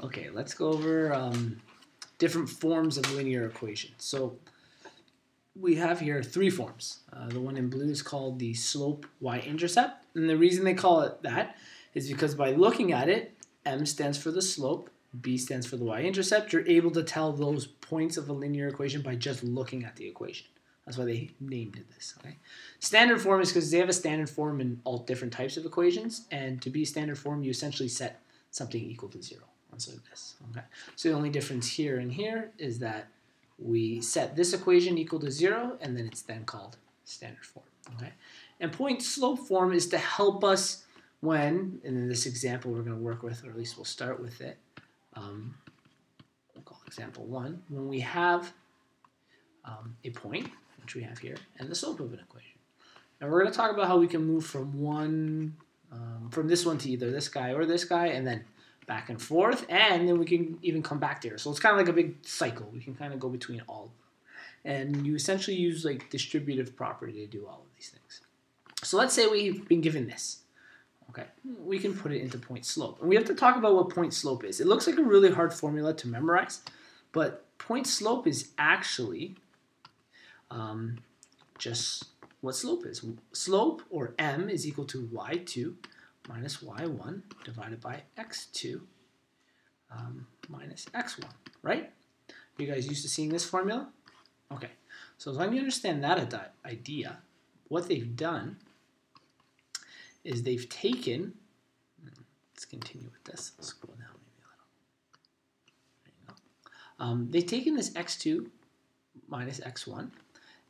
Okay, let's go over different forms of linear equations. So we have here three forms. The one in blue is called the slope y-intercept. And the reason they call it that is because by looking at it, m stands for the slope, b stands for the y-intercept. You're able to tell those points of a linear equation by just looking at the equation. That's why they named it this. Okay? Standard form is because they have a standard form in all different types of equations. And to be standard form, you essentially set something equal to 0. So this. Okay? So the only difference here and here is that we set this equation equal to 0, and then it's then called standard form. Okay? And point slope form is to help us when, and in this example we're going to work with, or at least we'll start with it, we'll call example 1, when we have a point, which we have here, and the slope of an equation. And we're going to talk about how we can move from from this one to either this guy or this guy, and then back and forth, and then we can even come back there. So it's kind of like a big cycle. We can kind of go between all of them. And you essentially use like distributive property to do all of these things. So let's say we've been given this. Okay, we can put it into point slope. And we have to talk about what point slope is. It looks like a really hard formula to memorize, but point slope is actually just what slope is. Slope, or m, is equal to y2 minus y1 divided by x2 minus x1, right? Are you guys used to seeing this formula? Okay, so as long as you understand that idea, what they've done is they've taken, let's continue with this, let's scroll down maybe a little. There you go. They've taken this x2 minus x1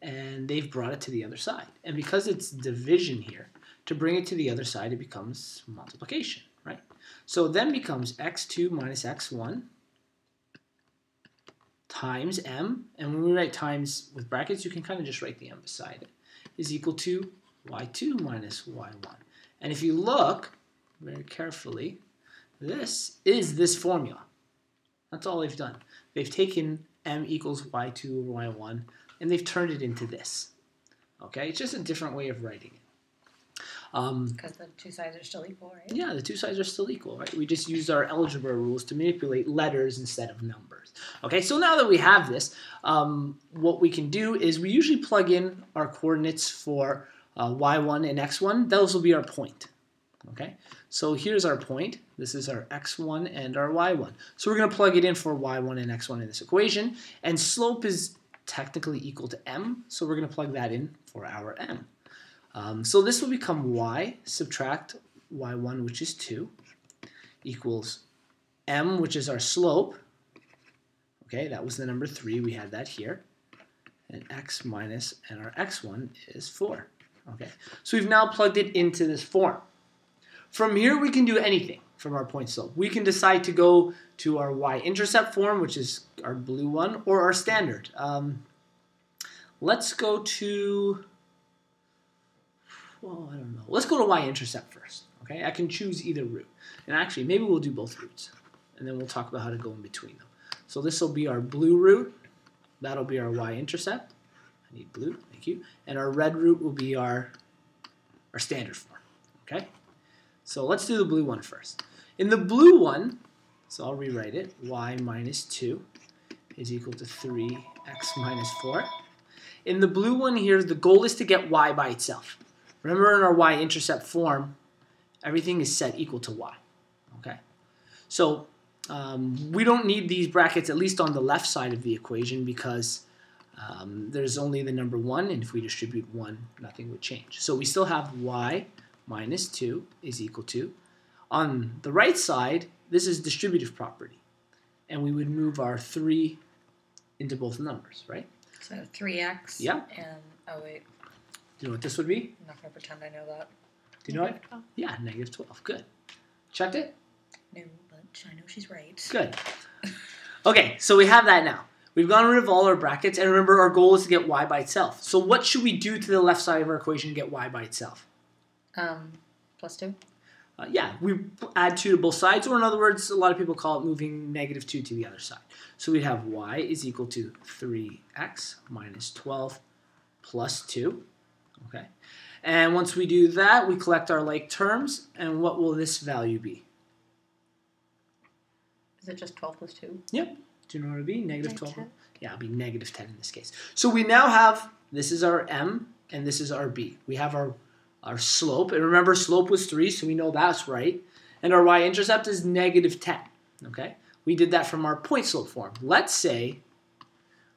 and they've brought it to the other side. And because it's division here, to bring it to the other side, it becomes multiplication, right? So it then becomes x2 minus x1 times m, and when we write times with brackets, you can kind of just write the m beside it, is equal to y2 minus y1. And if you look very carefully, this is this formula. That's all they've done. They've taken m equals y2 over y1, and they've turned it into this. Okay, it's just a different way of writing it. Because the two sides are still equal, right? Yeah, the two sides are still equal, right? We just used our algebra rules to manipulate letters instead of numbers. Okay, so now that we have this, what we can do is we usually plug in our coordinates for y1 and x1. Those will be our point. Okay, so here's our point. This is our x1 and our y1. So we're going to plug it in for y1 and x1 in this equation, and slope is technically equal to m, so we're going to plug that in for our m. So this will become y, subtract y1, which is 2, equals m, which is our slope. Okay, that was the number 3. We had that here. And x minus, and our x1 is 4. Okay, so we've now plugged it into this form. From here, we can do anything from our point slope. We can decide to go to our y-intercept form, which is our blue one, or our standard. Let's go to... well, I don't know. Let's go to y-intercept first. Okay, I can choose either route. And actually, maybe we'll do both routes. And then we'll talk about how to go in between them. So this will be our blue route. That'll be our y-intercept. I need blue, thank you. And our red route will be our standard form. Okay? So let's do the blue one first. In the blue one, so I'll rewrite it, y minus 2 is equal to 3x minus 4. In the blue one here, the goal is to get y by itself. Remember in our y-intercept form, everything is set equal to y. Okay? So we don't need these brackets, at least on the left side of the equation, because there's only the number 1, and if we distribute 1, nothing would change. So we still have y minus 2 is equal to. On the right side, this is distributive property, and we would move our 3 into both numbers, right? So 3x. Yeah. And, oh wait. Do you know what this would be? I'm not going to pretend I know that. Do you know it? Yeah, negative 12. Good. Checked it? No, but I know she's right. Good. Okay, so we have that now. We've gone rid of all our brackets, and remember our goal is to get y by itself. So what should we do to the left side of our equation to get y by itself? Plus 2? Yeah, we add 2 to both sides, or in other words, a lot of people call it moving negative 2 to the other side. So we'd have y is equal to 3x minus 12 plus 2. Okay, and once we do that, we collect our like terms, and what will this value be? Is it just 12 plus 2? Yep. Do you know what it would be? Negative 12. 10. Yeah, it'll be negative 10 in this case. So we now have, this is our m, and this is our b. We have our slope. And remember, slope was 3, so we know that's right. And our y-intercept is negative 10. Okay? We did that from our point slope form. Let's say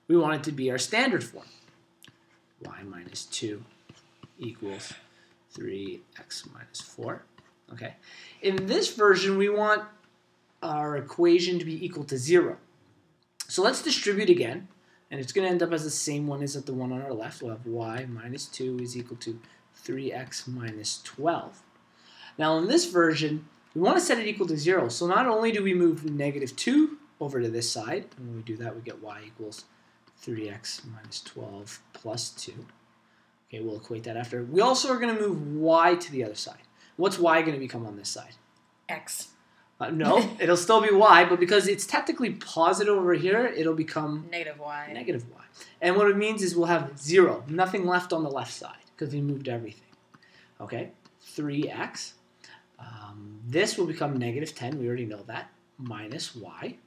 we want it to be our standard form. Y minus 2 equals 3x minus 4. Okay? In this version, we want our equation to be equal to 0. So let's distribute again, and it's going to end up as the same one as the one on our left. We'll have y minus 2 is equal to 3x minus 12. Now in this version, we want to set it equal to 0. So not only do we move negative 2 over to this side, and when we do that, we get y equals 3x minus 12 plus 2. Okay, we'll equate that after. We also are going to move y to the other side. What's y going to become on this side? X. No, it'll still be y, but because it's technically positive over here, it'll become Negative y. negative y. And what it means is we'll have 0, nothing left on the left side, because we moved everything. Okay, 3x. This will become negative 10, we already know that, minus y.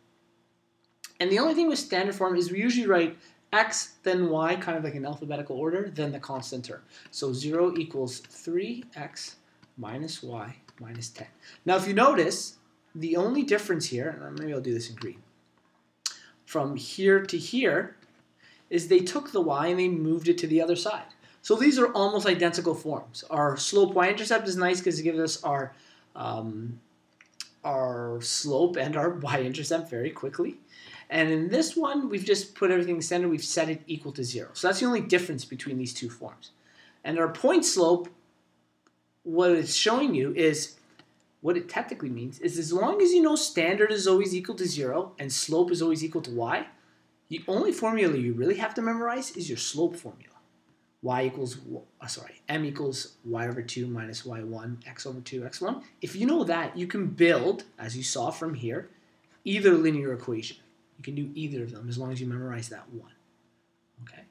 And the only thing with standard form is we usually write x, then y, kind of like in alphabetical order, then the constant term. So 0 equals 3x minus y minus 10. Now if you notice, the only difference here, and maybe I'll do this in green, from here to here, is they took the y and they moved it to the other side. So these are almost identical forms. Our slope y-intercept is nice because it gives us our slope and our y-intercept very quickly. And in this one, we've just put everything centered. We've set it equal to 0. So that's the only difference between these two forms. And our point slope, what it's showing you is, what it technically means is as long as you know standard is always equal to 0 and slope is always equal to y, the only formula you really have to memorize is your slope formula. M equals y over 2 minus y1, x over 2, x1. If you know that, you can build, as you saw from here, either linear equation. You can do either of them as long as you memorize that one. Okay.